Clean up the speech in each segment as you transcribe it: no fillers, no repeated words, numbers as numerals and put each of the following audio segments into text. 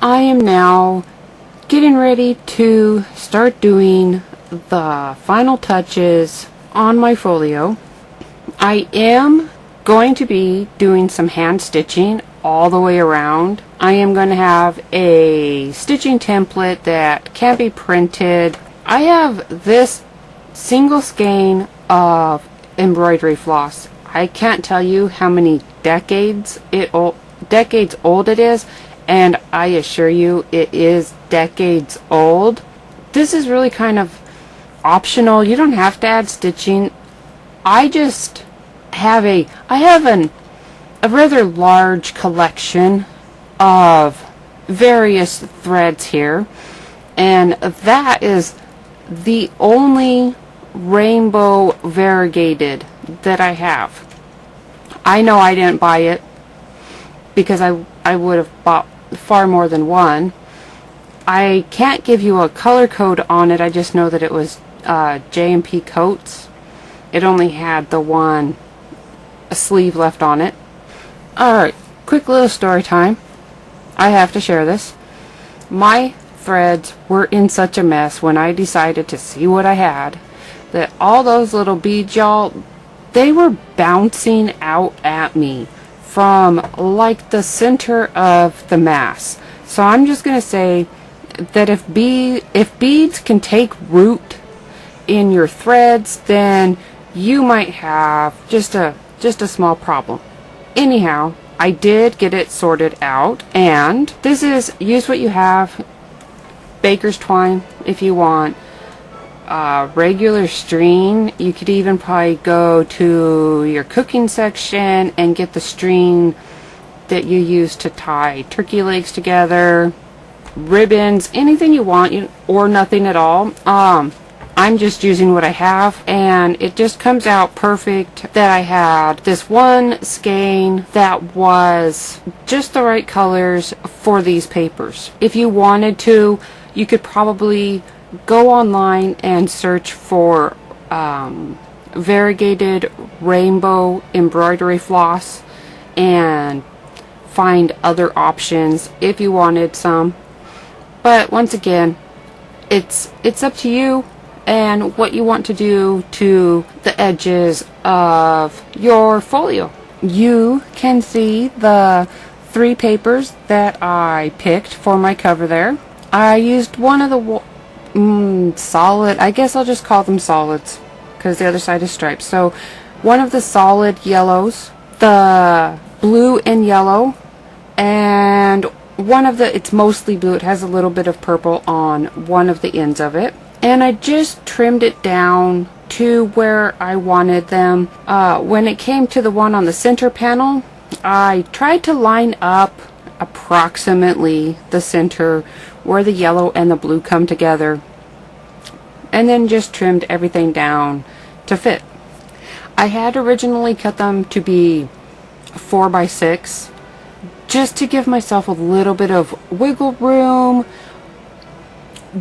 I am now getting ready to start doing the final touches on my folio. I am going to be doing some hand stitching all the way around. I am going to have a stitching template that can be printed. I have this single skein of embroidery floss. I can't tell you how many decades old it is, and I assure you it is decades old. This is really kind of optional. You don't have to add stitching. I just have a rather large collection of various threads here, and that is the only rainbow variegated that I have. I know I didn't buy it because I would have bought far more than one. I can't give you a color code on it. I just know that it was J&P Coats. It only had the one sleeve left on it. Alright, quick little story time. I have to share this. My threads were in such a mess when I decided to see what I had that all those little beads, y'all, they were bouncing out at me from like the center of the mass. So I'm just going to say that if beads can take root in your threads, then you might have just a small problem. Anyhow, I did get it sorted out, and this is, use what you have. Baker's twine if you want, regular string. You could even probably go to your cooking section and get the string that you use to tie turkey legs together, ribbons, anything you want, or nothing at all. I'm just using what I have, and it just comes out perfect that I had this one skein that was just the right colors for these papers. If you wanted to, you could probably go online and search for variegated rainbow embroidery floss and find other options if you wanted some. But once again, it's up to you and what you want to do to the edges of your folio. You can see the 3 papers that I picked for my cover there. I used one of the solid, I guess I'll just call them solids because the other side is striped. So one of the solid yellows, the blue and yellow, and one of the, it's mostly blue, it has a little bit of purple on one of the ends of it. And I just trimmed it down to where I wanted them. When it came to the one on the center panel, I tried to line up approximately the center where the yellow and the blue come together, and then just trimmed everything down to fit. I had originally cut them to be 4 by 6 just to give myself a little bit of wiggle room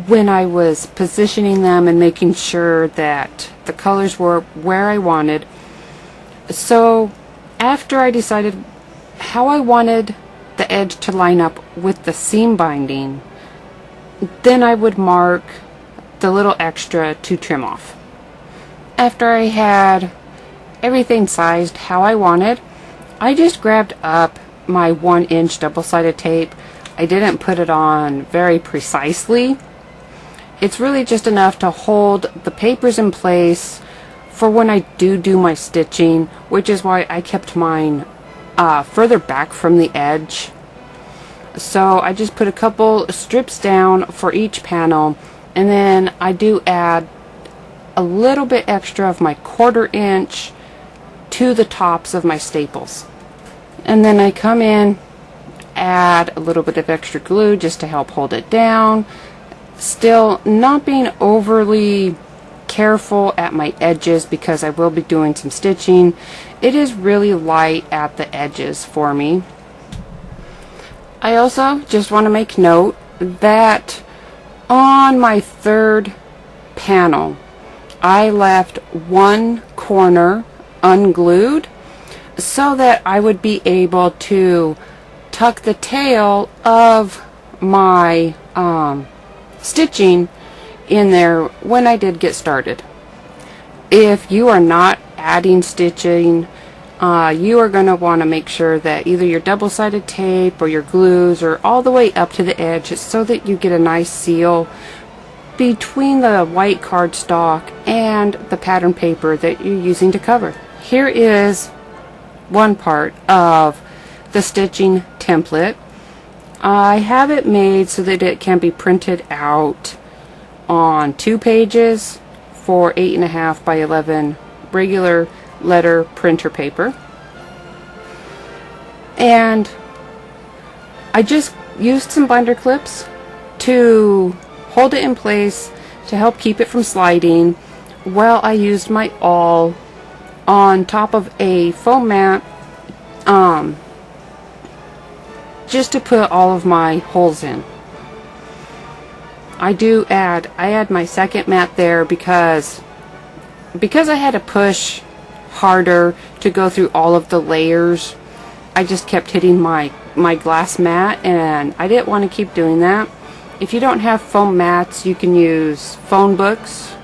when I was positioning them and making sure that the colors were where I wanted. So after I decided how I wanted the edge to line up with the seam binding, then I would mark the little extra to trim off. After I had everything sized how I wanted, I just grabbed up my 1-inch double-sided tape. I didn't put it on very precisely. It's really just enough to hold the papers in place for when I do my stitching, which is why I kept mine further back from the edge. So I just put a couple strips down for each panel, and then I do add a little bit extra of my 1/4 inch to the tops of my staples. And then I come in, add a little bit of extra glue just to help hold it down. Still not being overly careful at my edges because I will be doing some stitching. It is really light at the edges for me. I also just want to make note that on my 3rd panel, I left one corner unglued so that I would be able to tuck the tail of my stitching in there when I did get started. If you are not adding stitching, you are going to want to make sure that either your double-sided tape or your glues are all the way up to the edge so that you get a nice seal between the white cardstock and the pattern paper that you're using to cover. Here is one part of the stitching template. I have it made so that it can be printed out on 2 pages for 8.5 by 11 regular letter printer paper. And I just used some binder clips to hold it in place to help keep it from sliding while I used my awl on top of a foam mat just to put all of my holes in. I add my second mat there because I had to push harder to go through all of the layers. I just kept hitting my glass mat, and I didn't want to keep doing that. If you don't have foam mats, you can use phone books.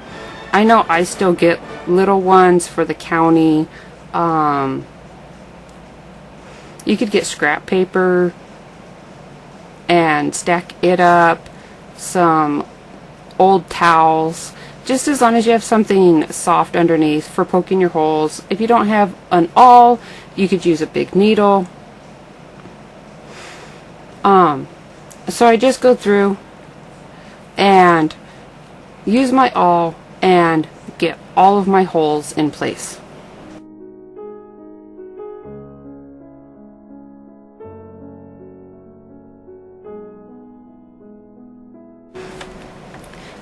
I know I still get little ones for the county. You could get scrap paper and stack it up, some old towels, just as long as you have something soft underneath for poking your holes. If you don't have an awl, you could use a big needle. So I just go through and use my awl and get all of my holes in place.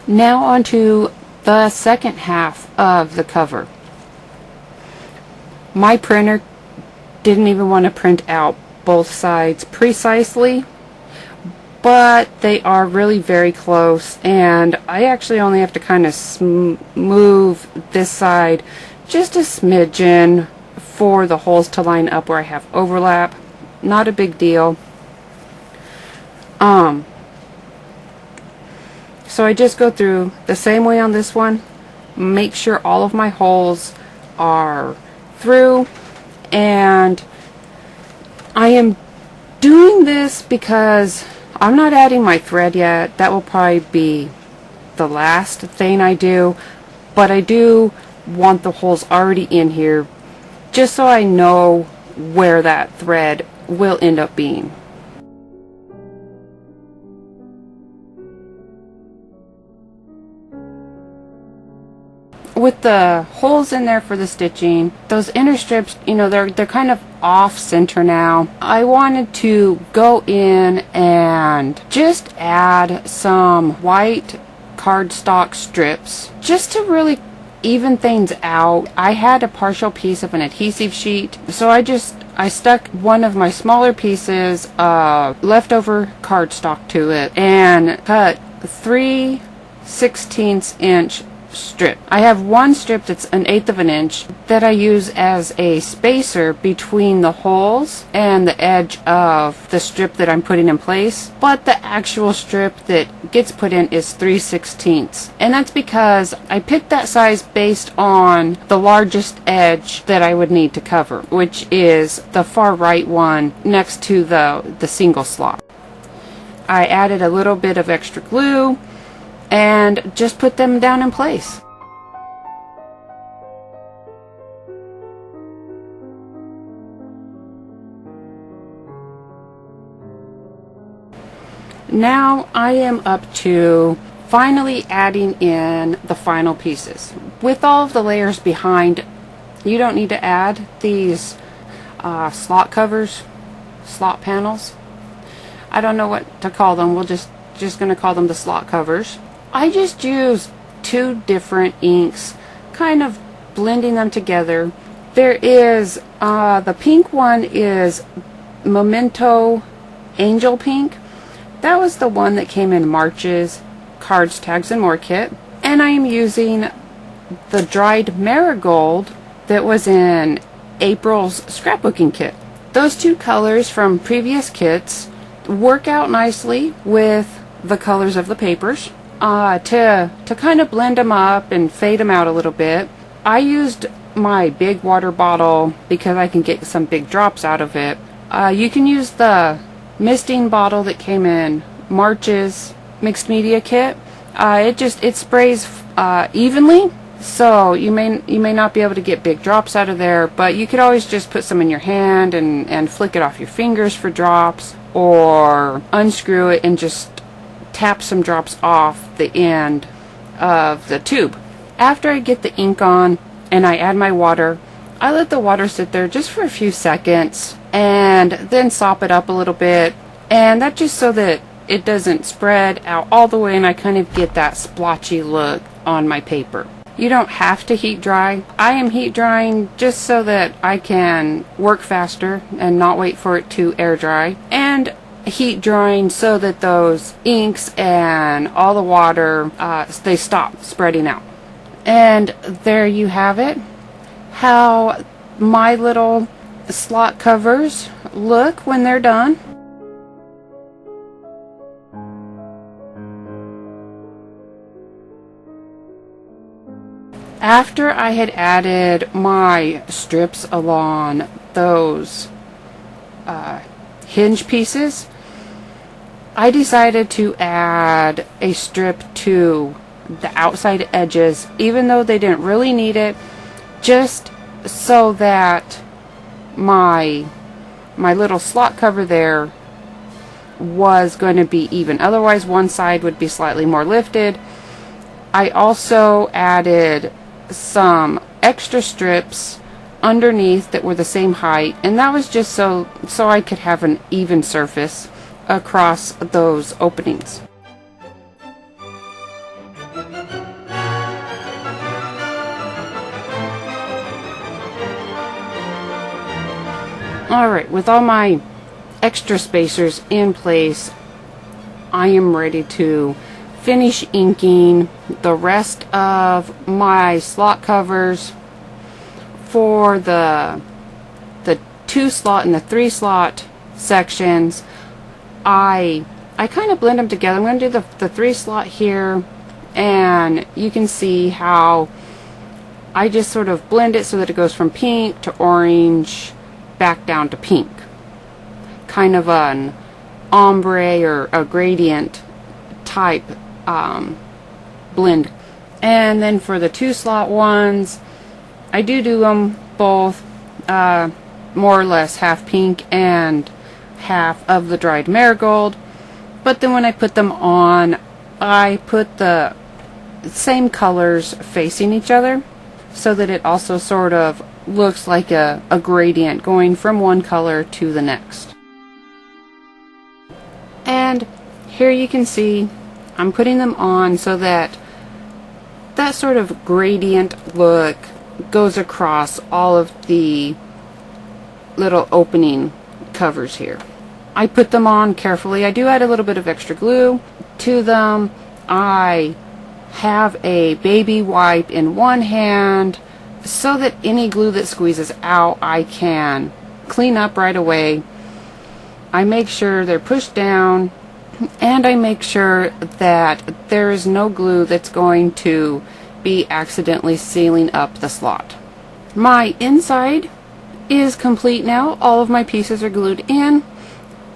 Now on to the second half of the cover. My printer didn't even want to print out both sides precisely, but they are really very close, and I actually only have to kind of move this side just a smidgen for the holes to line up where I have overlap. Not a big deal. So I just go through the same way on this one, make sure all of my holes are through, and I am doing this because I'm not adding my thread yet. That will probably be the last thing I do, but I do want the holes already in here just so I know where that thread will end up being. With the holes in there for the stitching, those inner strips, you know, they're kind of off center now. I wanted to go in and just add some white cardstock strips just to really even things out. I had a partial piece of an adhesive sheet, so I stuck one of my smaller pieces of leftover cardstock to it and cut 3/16 inch strip. I have one strip that's 1/8 of an inch that I use as a spacer between the holes and the edge of the strip that I'm putting in place, but the actual strip that gets put in is 3/16, and that's because I picked that size based on the largest edge that I would need to cover, which is the far right one next to the single slot. I added a little bit of extra glue and just put them down in place. Now I am up to finally adding in the final pieces. With all of the layers behind, you don't need to add these slot covers, slot panels. I don't know what to call them. We'll just going to call them the slot covers. I just use 2 different inks, kind of blending them together. There is, the pink one is Memento Angel Pink. That was the one that came in March's Cards, Tags, and More kit. And I am using the dried marigold that was in April's scrapbooking kit. Those 2 colors from previous kits work out nicely with the colors of the papers. To kind of blend them up and fade them out a little bit, I used my big water bottle because I can get some big drops out of it. You can use the misting bottle that came in March's mixed media kit. It sprays evenly, so you may not be able to get big drops out of there, but you could always just put some in your hand and flick it off your fingers for drops, or unscrew it and just tap some drops off the end of the tube. After I get the ink on and I add my water, I let the water sit there just for a few seconds and then sop it up a little bit, and that's just so that it doesn't spread out all the way and I kind of get that splotchy look on my paper. You don't have to heat dry. I am heat drying just so that I can work faster and not wait for it to air dry, and heat drying so that those inks and all the water, they stop spreading out. And there you have it, how my little slot covers look when they're done. After I had added my strips along those hinge pieces, I decided to add a strip to the outside edges, even though they didn't really need it, just so that my little slot cover there was going to be even. Otherwise, one side would be slightly more lifted. I also added some extra strips underneath that were the same height, and that was just so I could have an even surface across those openings. Alright, with all my extra spacers in place, I am ready to finish inking the rest of my slot covers for the 2 slot and the 3 slot sections. I kind of blend them together. I'm going to do the 3 slot here, and you can see how I just sort of blend it so that it goes from pink to orange back down to pink. Kind of an ombre or a gradient type blend. And then for the 2 slot ones, I do them both more or less half pink and half of the dried marigold, but then when I put them on, I put the same colors facing each other so that it also sort of looks like a gradient going from one color to the next. And here you can see I'm putting them on so that that sort of gradient look goes across all of the little opening covers here. I put them on carefully. I do add a little bit of extra glue to them. I have a baby wipe in one hand so that any glue that squeezes out I can clean up right away. I make sure they're pushed down, and I make sure that there is no glue that's going to be accidentally sealing up the slot. My inside is complete now. All of my pieces are glued in,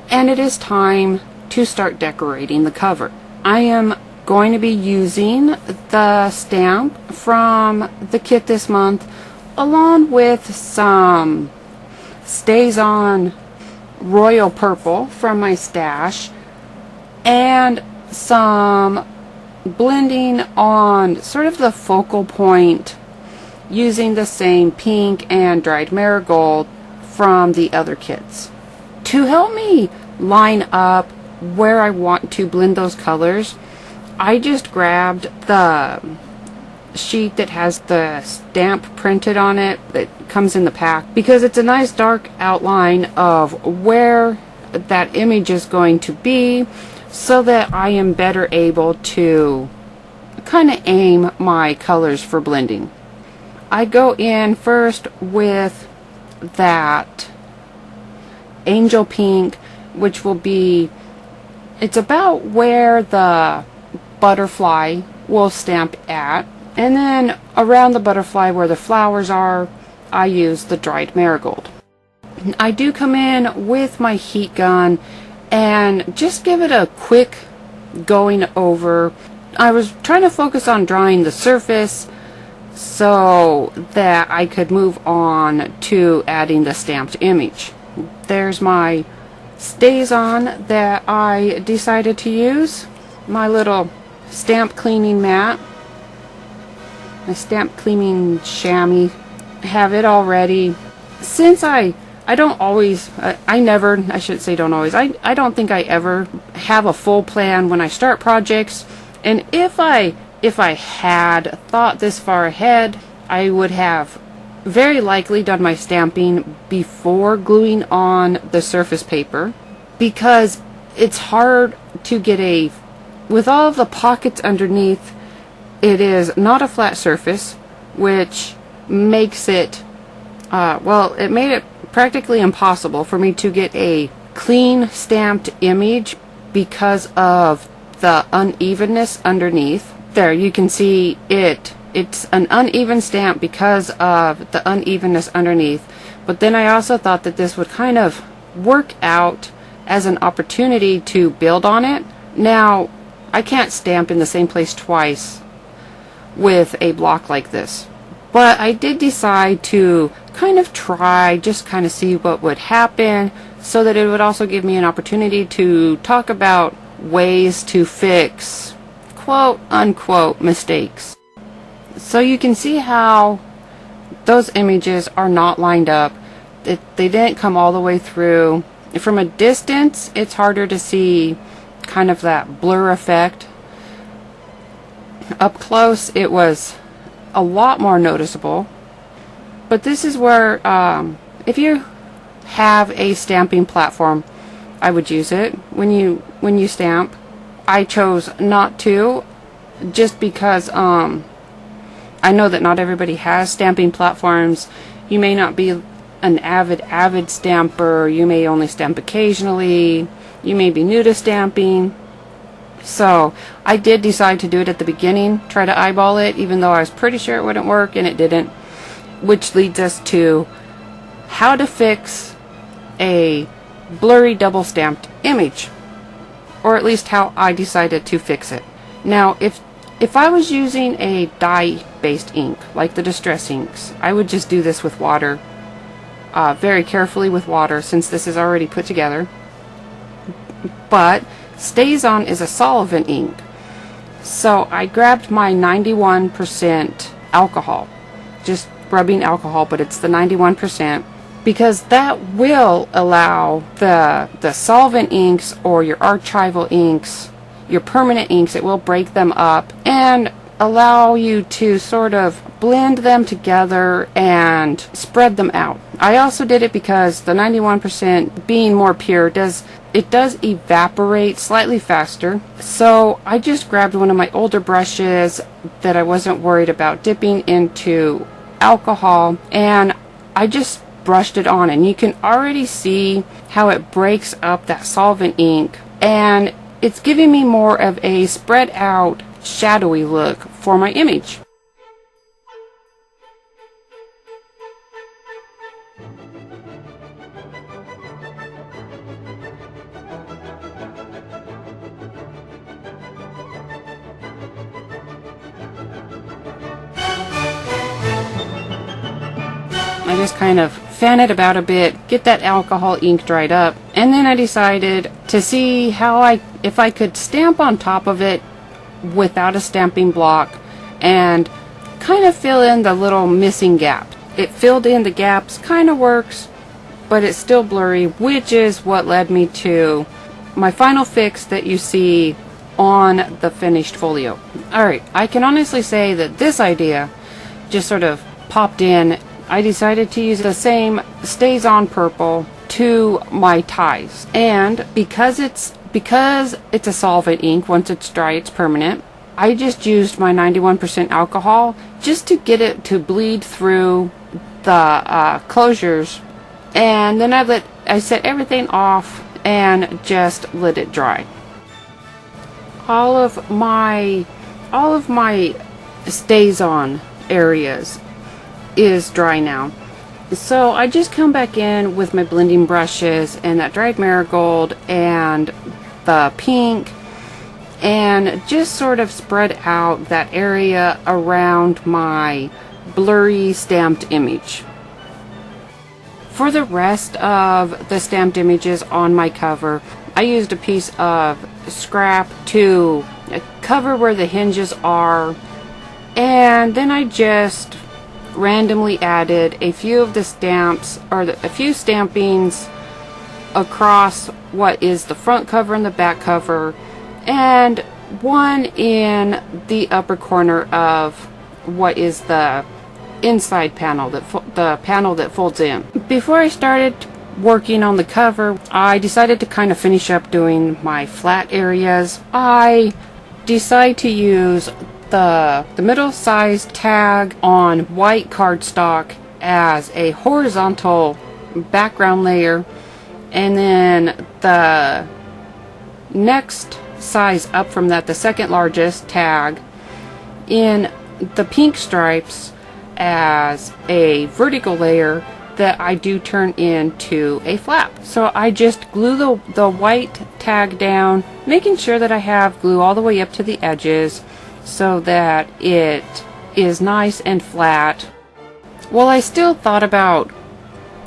and it is time to start decorating the cover. I am going to be using the stamp from the kit this month, along with some Stays On Royal Purple from my stash, and some blending on sort of the focal point using the same pink and dried marigold from the other kits. To help me line up where I want to blend those colors, I just grabbed the sheet that has the stamp printed on it that comes in the pack, because it's a nice dark outline of where that image is going to be, so that I am better able to kind of aim my colors for blending. I go in first with that angel pink which will be, it's about where the butterfly will stamp at, and then around the butterfly where the flowers are, I use the dried marigold. I do come in with my heat gun and just give it a quick going over. I was trying to focus on drying the surface so that I could move on to adding the stamped image. There's my StazOn that I decided to use, my little stamp cleaning mat, my stamp cleaning chamois. I have it all ready. Since I don't always, I should say don't always, I don't think I ever have a full plan when I start projects, and if I had thought this far ahead, I would have very likely done my stamping before gluing on the surface paper, because it's hard to get with all of the pockets underneath, it is not a flat surface, which makes it, it made it practically impossible for me to get a clean stamped image because of the unevenness underneath. There, you can see it's an uneven stamp because of the unevenness underneath. But then I also thought that this would kind of work out as an opportunity to build on it. Now, I can't stamp in the same place twice with a block like this, but I did decide to kind of try, just kind of see what would happen, so that it would also give me an opportunity to talk about ways to fix quote unquote mistakes. So you can see how those images are not lined up. They didn't come all the way through. From a distance, it's harder to see kind of that blur effect. Up close, it was a lot more noticeable. But this is where, if you have a stamping platform, I would use it when you stamp. I chose not to, just because I know that not everybody has stamping platforms. You may not be an avid stamper. You may only stamp occasionally. You may be new to stamping. So I did decide to do it at the beginning, try to eyeball it, even though I was pretty sure it wouldn't work, and it didn't. Which leads us to how to fix a blurry double stamped image, or at least how I decided to fix it. Now, if I was using a dye based ink like the distress inks, I would just do this with water, very carefully with water, since this is already put together. But StazOn is a solvent ink, so I grabbed my 91% alcohol, just rubbing alcohol, but it's the 91%, because that will allow the solvent inks or your archival inks, your permanent inks, it will break them up and allow you to sort of blend them together and spread them out. I also did it because the 91% being more pure does evaporate slightly faster. So I just grabbed one of my older brushes that I wasn't worried about dipping into alcohol, and I just brushed it on, and you can already see how it breaks up that solvent ink, and it's giving me more of a spread out shadowy look for my image. I just kind of fan it about a bit, get that alcohol ink dried up, and then I decided to see if I could stamp on top of it without a stamping block and kind of fill in the little missing gap. It filled in the gaps, kind of works, but it's still blurry, which is what led me to my final fix that you see on the finished folio. Alright, I can honestly say that this idea just sort of popped in. I decided to use the same StazOn purple to my ties, and because it's a solvent ink, once it's dry it's permanent, I just used my 91% alcohol just to get it to bleed through the closures, and then I set everything off and just let it dry. All of my stays on areas is dry now. So I just come back in with my blending brushes and that dried marigold and the pink, and just sort of spread out that area around my blurry stamped image. For the rest of the stamped images on my cover, I used a piece of scrap to cover where the hinges are, and then I just randomly added a few of the stamps, or a few stampings across what is the front cover and the back cover, and one in the upper corner of what is the inside panel, the panel that folds in. Before I started working on the cover, I decided to kind of finish up doing my flat areas. I decided to use the middle-sized tag on white cardstock as a horizontal background layer, and then the next size up from that, the second largest tag, in the pink stripes as a vertical layer that I do turn into a flap. So I just glue the white tag down, making sure that I have glue all the way up to the edges so that it is nice and flat. Well, I still thought about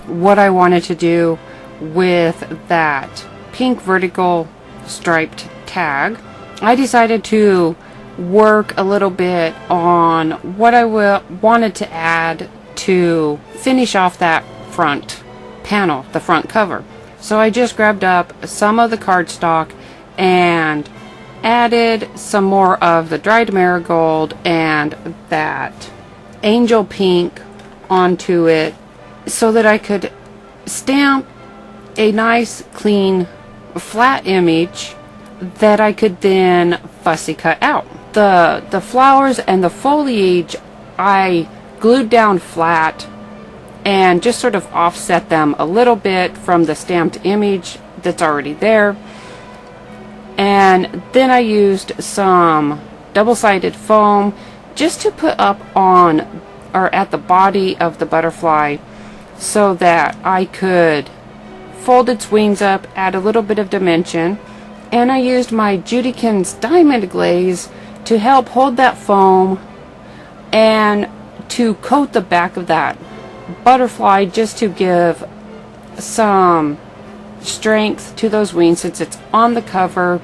what I wanted to do with that pink vertical striped tag. I decided to work a little bit on what I wanted to add to finish off that front panel, the front cover. So I just grabbed up some of the cardstock and added some more of the dried marigold and that angel pink onto it so that I could stamp a nice clean flat image that I could then fussy cut out. The flowers and the foliage I glued down flat and just sort of offset them a little bit from the stamped image that's already there. And then I used some double-sided foam just to put up on or at the body of the butterfly so that I could fold its wings up, add a little bit of dimension. And I used my Judikins diamond glaze to help hold that foam and to coat the back of that butterfly, just to give some strength to those wings since it's on the cover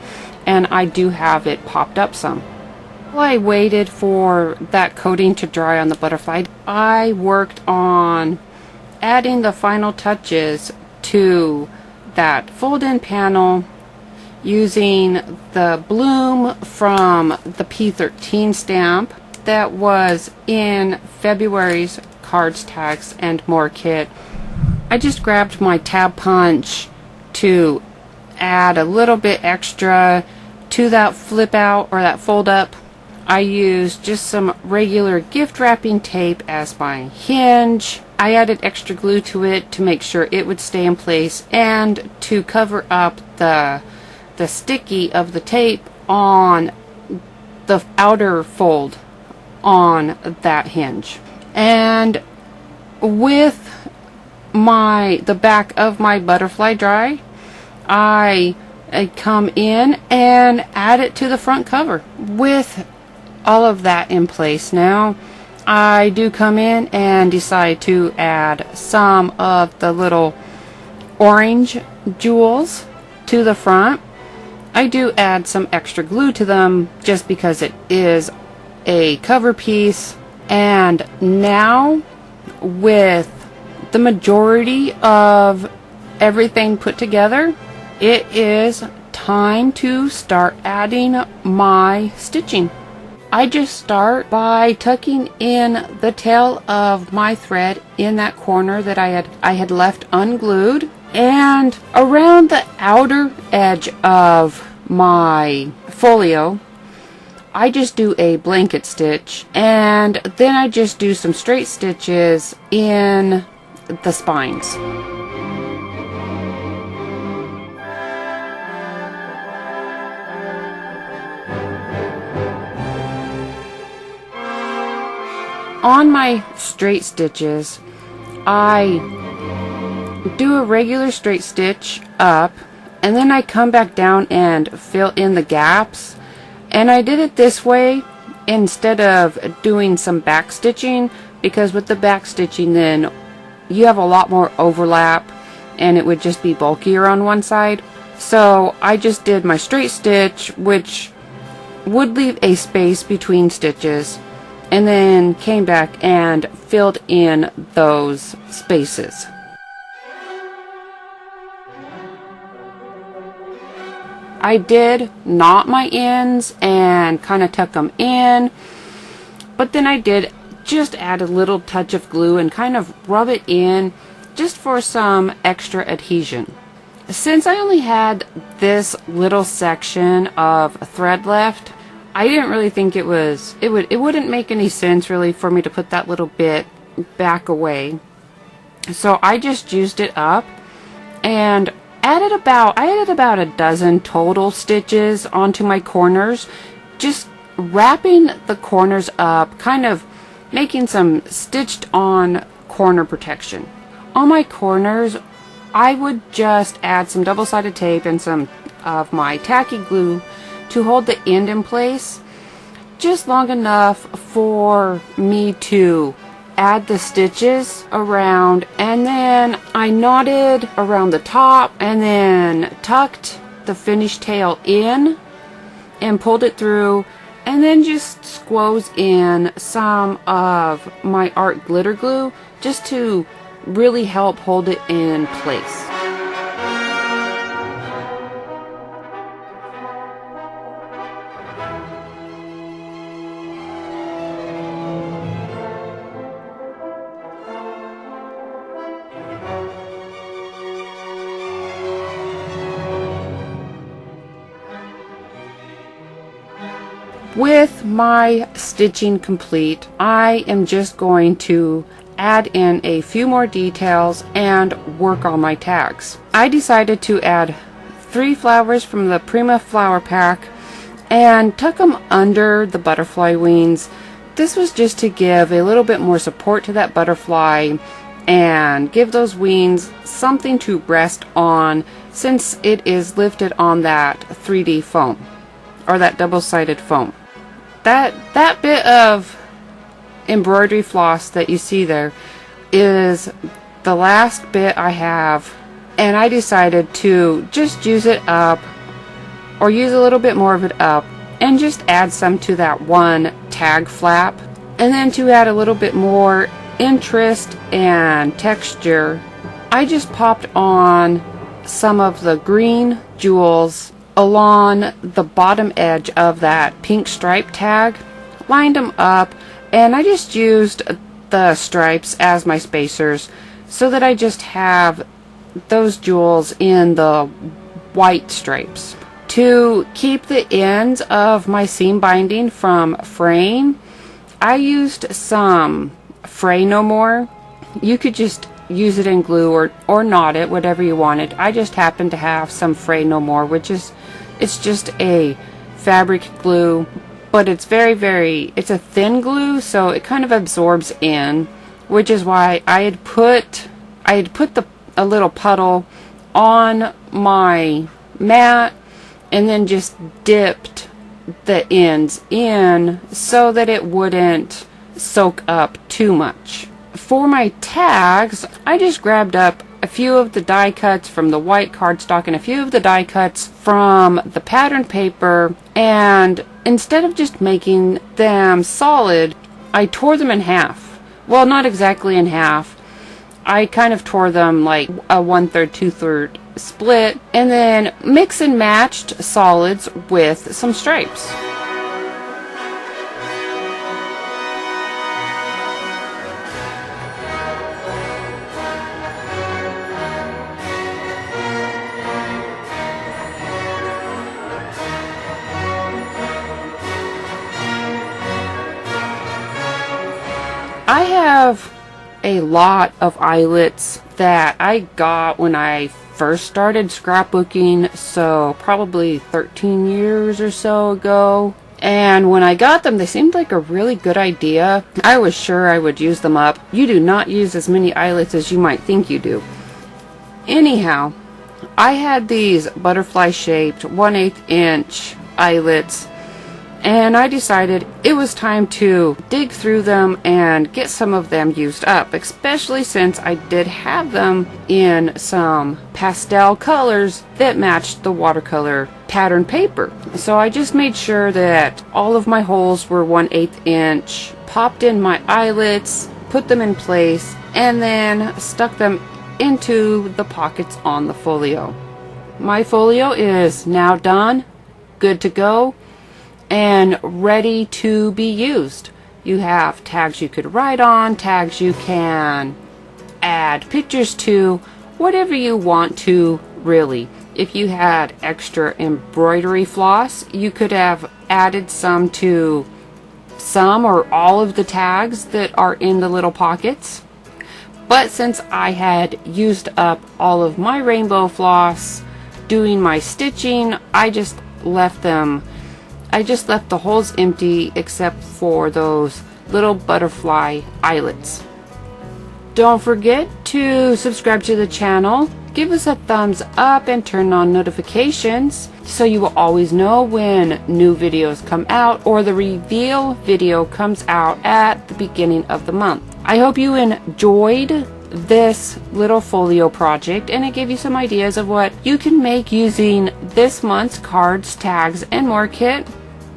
and I do have it popped up some. While I waited for that coating to dry on the butterfly, I worked on adding the final touches to that fold-in panel using the bloom from the P13 stamp that was in February's Cards, Tags, and More kit. I just grabbed my tab punch to add a little bit extra to that flip out or that fold up. I used just some regular gift wrapping tape as my hinge. I added extra glue to it to make sure it would stay in place and to cover up the sticky of the tape on the outer fold on that hinge. And with the back of my butterfly dry, I come in and add it to the front cover. With all of that in place now, I do come in and decide to add some of the little orange jewels to the front. I do add some extra glue to them just because it is a cover piece. And now, with the majority of everything put together, it is time to start adding my stitching. I just start by tucking in the tail of my thread in that corner that I had left unglued, and around the outer edge of my folio I just do a blanket stitch, and then I just do some straight stitches in the spines. on my straight stitches, I do a regular straight stitch up, and then I come back down and fill in the gaps. And I did it this way instead of doing some back stitching, because with the back stitching then you have a lot more overlap and it would just be bulkier on one side. So I just did my straight stitch, which would leave a space between stitches, and then came back and filled in those spaces. I did knot my ends and kind of tuck them in, but then I did just add a little touch of glue and kind of rub it in just for some extra adhesion. Since I only had this little section of thread left, I didn't really think it wouldn't make any sense really for me to put that little bit back away. So I just used it up and I added about a dozen total stitches onto my corners, just wrapping the corners up, kind of making some stitched on corner protection. On my corners, I would just add some double-sided tape and some of my tacky glue to hold the end in place, just long enough for me to add the stitches around, and then I knotted around the top and then tucked the finished tail in and pulled it through, and then just squoze in some of my art glitter glue just to really help hold it in place. With my stitching complete, I am just going to add in a few more details and work on my tags. I decided to add 3 flowers from the Prima flower pack and tuck them under the butterfly wings. This was just to give a little bit more support to that butterfly and give those wings something to rest on, since it is lifted on that 3D foam, or that double-sided foam. That bit of embroidery floss that you see there is the last bit I have, and I decided to just use it up, or use a little bit more of it up, and just add some to that one tag flap. And then to add a little bit more interest and texture, I just popped on some of the green jewels along the bottom edge of that pink stripe tag, lined them up, and I just used the stripes as my spacers so that I just have those jewels in the white stripes. To keep the ends of my seam binding from fraying, I used some Fray No More. You could just use it in glue or knot it, whatever you wanted. I just happened to have some Fray No More, which is, it's just a fabric glue, but it's it's a thin glue, so it kind of absorbs in, which is why I had put a little puddle on my mat and then just dipped the ends in so that it wouldn't soak up too much. For my tags, I just grabbed up a few of the die cuts from the white cardstock and a few of the die cuts from the pattern paper, and instead of just making them solid, I tore them in half. Well, not exactly in half. I kind of tore them like a 1/3, 2/3 split, and then mix and matched solids with some stripes. I have a lot of eyelets that I got when I first started scrapbooking, so probably 13 years or so ago. And when I got them, they seemed like a really good idea. I was sure I would use them up. You do not use as many eyelets as you might think you do. Anyhow, I had these butterfly shaped 1/8 inch eyelets, and I decided it was time to dig through them and get some of them used up, especially since I did have them in some pastel colors that matched the watercolor pattern paper. So I just made sure that all of my holes were 1/8 inch, popped in my eyelets, put them in place, and then stuck them into the pockets on the folio. My folio is now done, good to go, and ready to be used. You have tags you could write on, tags you can add pictures to, whatever you want to, really. If you had extra embroidery floss, you could have added some to some or all of the tags that are in the little pockets. But since I had used up all of my rainbow floss doing my stitching, I just left the holes empty except for those little butterfly eyelets. Don't forget to subscribe to the channel, give us a thumbs up, and turn on notifications so you will always know when new videos come out or the reveal video comes out at the beginning of the month. I hope you enjoyed this little folio project and it gave you some ideas of what you can make using this month's cards, tags, and more kit.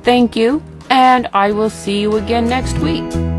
Thank you, and I will see you again next week.